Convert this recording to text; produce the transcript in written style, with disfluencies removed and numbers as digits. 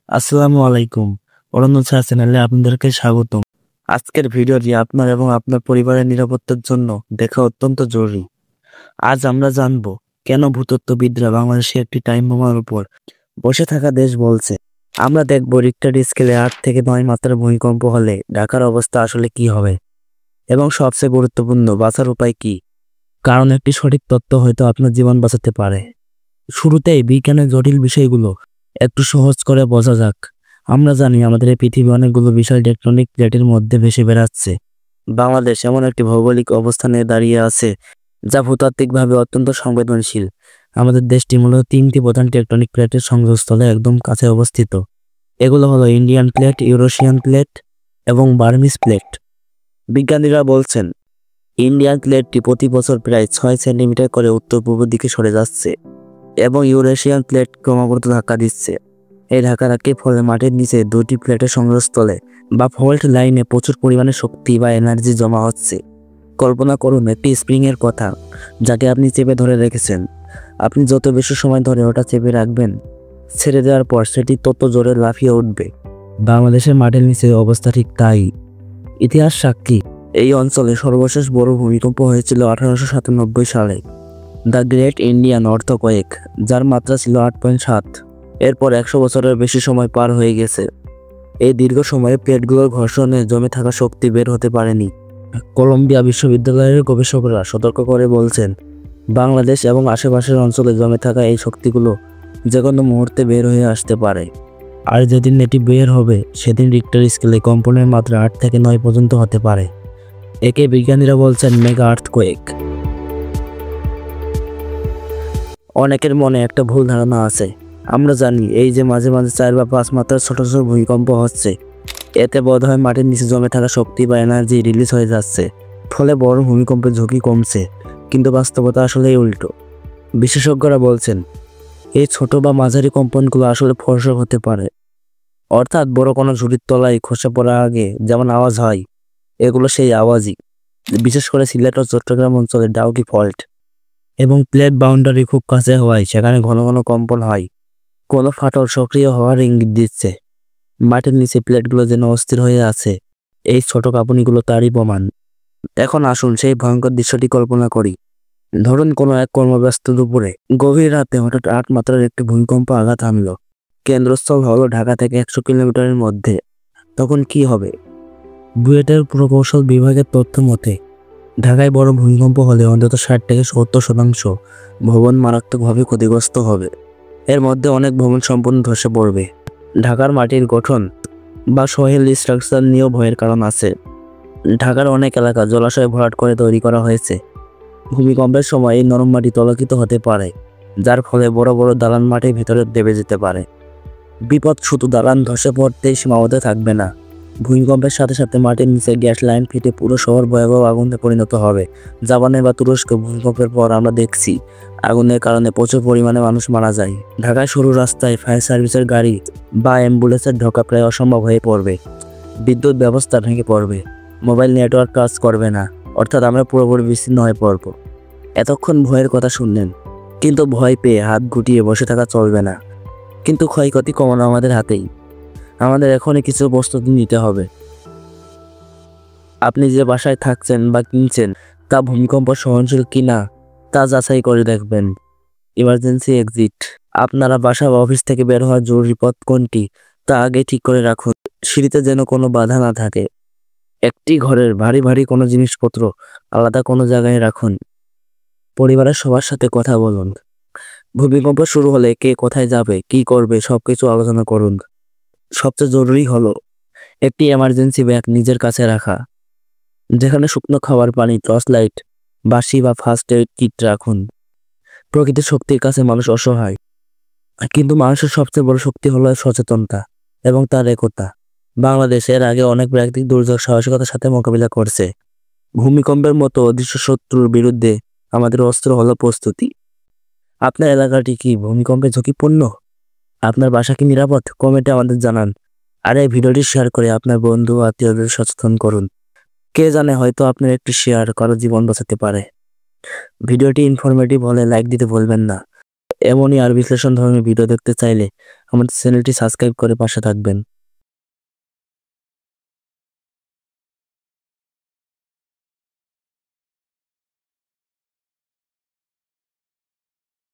আসসালামু আলাইকুম। অরণ্য ছায়া চ্যানেলে আপনাদেরকে স্বাগতম। আজকের ভিডিওটি আপনার এবং আপনার পরিবারের নিরাপত্তার জন্য দেখা অত্যন্ত জরুরি। আজ আমরা জানব কেন ভূতত্ত্ববিদরা বাংলাদেশে একটি টাইম বোমার উপর বসে থাকা দেশ বলছে। আমরা দেখব রিক্টার স্কেলে 8 থেকে 9 মাত্রার ভূমিকম্প হলে ঢাকার অবস্থা আসলে কি হবে, এবং সবচেয়ে গুরুত্বপূর্ণ, বাঁচার উপায় কি, কারণ একটি সঠিক তথ্য হয়তো আপনার জীবন বাঁচাতে পারে। শুরুতেই বিজ্ঞানের জটিল বিষয়গুলো একটু সহজ করে বোঝা যাক। আমরা জানি আমাদের এই পৃথিবী অনেকগুলো বিশাল টেকটনিক প্লেটের মধ্যে ভেসে বেড়াচ্ছে। বাংলাদেশ এমন একটি ভৌগোলিক অবস্থানে দাঁড়িয়ে আছে যা ভূতাত্ত্বিকভাবে অত্যন্ত সংবেদনশীল। আমাদের দেশটি মূলত 3টি প্রধান টেকটনিক প্লেটের সংযোগস্থলে একদম কাছে অবস্থিত। এগুলো হলো ইন্ডিয়ান প্লেট, ইউরেশিয়ান প্লেট এবং বার্মিজ প্লেট। বিজ্ঞানীরা বলছেন ইন্ডিয়ান প্লেটটি প্রতি বছর প্রায় 6 সেন্টিমিটার করে উত্তর পূর্ব দিকে সরে যাচ্ছে এবং ইউরেশিয়ান প্লেট ক্রমাগত ধাক্কা দিচ্ছে। এই ধাক্কার ফলে মাটির নিচে দুটি প্লেটের সংযোগস্থলে বা ফল্ট লাইনে প্রচুর পরিমাণে শক্তি বা এনার্জি জমা হচ্ছে। কল্পনা করুন একটি স্প্রিংয়ের কথা, যাকে আপনি চেপে ধরে রেখেছেন। আপনি যত বেশি সময় ধরে ওটা চেপে রাখবেন, ছেড়ে দেওয়ার পর সেটি তত জোরে লাফিয়ে উঠবে। বাংলাদেশের মাটির নিচে অবস্থা ঠিক তাই। ইতিহাস সাক্ষী, এই অঞ্চলে সর্বশেষ বড় ভূমিকম্প হয়েছিল 1897 সালে, দ্য গ্রেট ইন্ডিয়ান আর্থকোয়েক, যার মাত্রা ছিল 8.7। এরপর 100 বছরের বেশি সময় পার হয়ে গেছে। এই দীর্ঘ সময়ে প্লেটগুলোর ঘর্ষণে জমে থাকা শক্তি বের হতে পারেনি। কলম্বিয়া বিশ্ববিদ্যালয়ের গবেষকরা সতর্ক করে বলছেন, বাংলাদেশ এবং আশেপাশের অঞ্চলে জমে থাকা এই শক্তিগুলো যে কোনো মুহূর্তে বের হয়ে আসতে পারে। আর যেদিন এটি বের হবে সেদিন রিক্টার স্কেলে কম্পনের মাত্রা 8 থেকে 9 পর্যন্ত হতে পারে। একে বিজ্ঞানীরা বলছেন মেগা আর্থকোয়েক। অনেকের মনে একটা ভুল ধারণা আছে। আমরা জানি এই যে মাঝে মাঝে 4 বা 5 মাত্রার ছোট ছোট ভূমিকম্প হচ্ছে, এতে বোধহয় মাটির নিচে জমে থাকা শক্তি বা এনার্জি রিলিজ হয়ে যাচ্ছে, ফলে বড় ভূমিকম্পের ঝুঁকি কমছে। কিন্তু বাস্তবতা আসলেই উল্টো। বিশেষজ্ঞরা বলছেন এই ছোট বা মাঝারি কম্পনগুলো আসলে ফোর্সক হতে পারে, অর্থাৎ বড় কোনো ঝুড়ির তলায় খসে পড়ার আগে যেমন আওয়াজ হয়, এগুলো সেই আওয়াজই। বিশেষ করে সিলেট ও চট্টগ্রাম অঞ্চলের ডাউকি ফল্ট এবং প্লেট বাউন্ডারি খুব কাছে হওয়ায় সেখানে ঘন ঘন কম্পন হয়। কোনো ফাটল সক্রিয় হওয়ার ইঙ্গিত দিচ্ছে। মাটির নিচে প্লেটগুলো যেন অস্থির হয়ে আছে, এই ছোট কাঁপুনিগুলো তারই প্রমাণ। এখন আসুন সেই ভয়ঙ্কর দৃশ্যটি কল্পনা করি। ধরুন কোনো এক কর্মব্যস্ত দুপুরে গভীর রাতে হঠাৎ 8 মাত্রার একটি ভূমিকম্প আঘাত হানল। কেন্দ্রস্থল হলো ঢাকা থেকে 100 কিলোমিটারের মধ্যে। তখন কি হবে? বুয়েটের প্রকৌশল বিভাগের তথ্য মতে ঢাকায় বড় ভূমিকম্প হলে অন্তত 60 থেকে 70% ভবন মারাত্মকভাবে ক্ষতিগ্রস্ত হবে। এর মধ্যে অনেক ভবন সম্পূর্ণ ধসে পড়বে। ঢাকার মাটির গঠন বা সয়েল স্ট্রাকচার নিয়েও ভয়ের কারণ আছে। ঢাকার অনেক এলাকা জলাশয় ভরাট করে তৈরি করা হয়েছে। ভূমিকম্পের সময় এই নরম মাটি তলাকিত হতে পারে, যার ফলে বড় বড় দালান মাটির ভেতরে দেবে যেতে পারে। বিপদ শুধু দালান ধসে পড়তেই সীমাবদ্ধ থাকবে না, ভূমিকম্পের সাথে সাথে মাটির নিচে গ্যাস লাইন ফেটে পুরো শহর ভয়াবহ আগুনে পরিণত হবে। জাপানে বা তুরস্কে ভূমিকম্পের পর আমরা দেখছি আগুনের কারণে প্রচুর পরিমাণে মানুষ মারা যায়। ঢাকায় সরু রাস্তায় ফায়ার সার্ভিসের গাড়ি বা অ্যাম্বুলেন্সের ঢোকা প্রায় অসম্ভব হয়ে পড়বে। বিদ্যুৎ ব্যবস্থা ভেঙে পড়বে, মোবাইল নেটওয়ার্ক কাজ করবে না, অর্থাৎ আমরা পুরোপুরি বিচ্ছিন্ন হয়ে পড়ব। এতক্ষণ ভয়ের কথা শুনলেন, কিন্তু ভয় পেয়ে হাত গুটিয়ে বসে থাকা চলবে না। কিন্তু ক্ষয়ক্ষতি কমানো আমাদের হাতেই। আমাদের এখনই কিছু প্রস্তুতি নিতে হবে। আপনি যে বাসায় থাকছেন বা কিনছেন তা ভূমিকম্প সহনশীল কিনা তা যাচাই করে দেখবেন। ইমার্জেন্সি এক্সিট, আপনারা বাসা বা অফিস থেকে বের হওয়ার জরুরি পথ কোনটি তা আগে ঠিক করে রাখুন। সিঁড়িতে যেন কোনো বাধা না থাকে। একটি ঘরের ভারী ভারী কোনো জিনিসপত্র আলাদা কোনো জায়গায় রাখুন। পরিবারের সবার সাথে কথা বলুন। ভূমিকম্প শুরু হলে কে কোথায় যাবে, কি করবে, সবকিছু আলোচনা করুন। সবচেয়ে জরুরি হলো একটি এমার্জেন্সি ব্যাগ নিজের কাছে রাখা, যেখানে শুকনো খাবার, পানি, টর্চ লাইট, বাঁশি বা ফার্স্ট এইড কিট রাখুন। প্রকৃতির শক্তির কাছে মানুষ অসহায়, কিন্তু মানুষের সবচেয়ে বড় শক্তি হলো সচেতনতা এবং তার একতা। বাংলাদেশ এর আগে অনেক প্রাকৃতিক দুর্যোগ সাহসিকতার সাথে মোকাবিলা করছে। ভূমিকম্পের মতো অদৃশ্য শত্রুর বিরুদ্ধে আমাদের অস্ত্র হলো প্রস্তুতি। আপনার এলাকাটি কি ভূমিকম্পে ঝুঁকিপূর্ণ? আপনার বাসা কি নিরাপদ? কমেন্টে আমাদের জানান। আর এই ভিডিওটি শেয়ার করে আপনার বন্ধু আত্মীয়দের সচেতন করুন। কে জানে, হয়তো আপনার একটি শেয়ার কারো জীবন বাঁচাতে পারে। ভিডিওটি ইনফরমেটিভ হলে লাইক দিতে ভুলবেন না এমনই আর বিশ্লেষণ ধর্মী ভিডিও দেখতে চাইলে আমাদের চ্যানেলটি সাবস্ক্রাইব করে পাশে থাকবেন।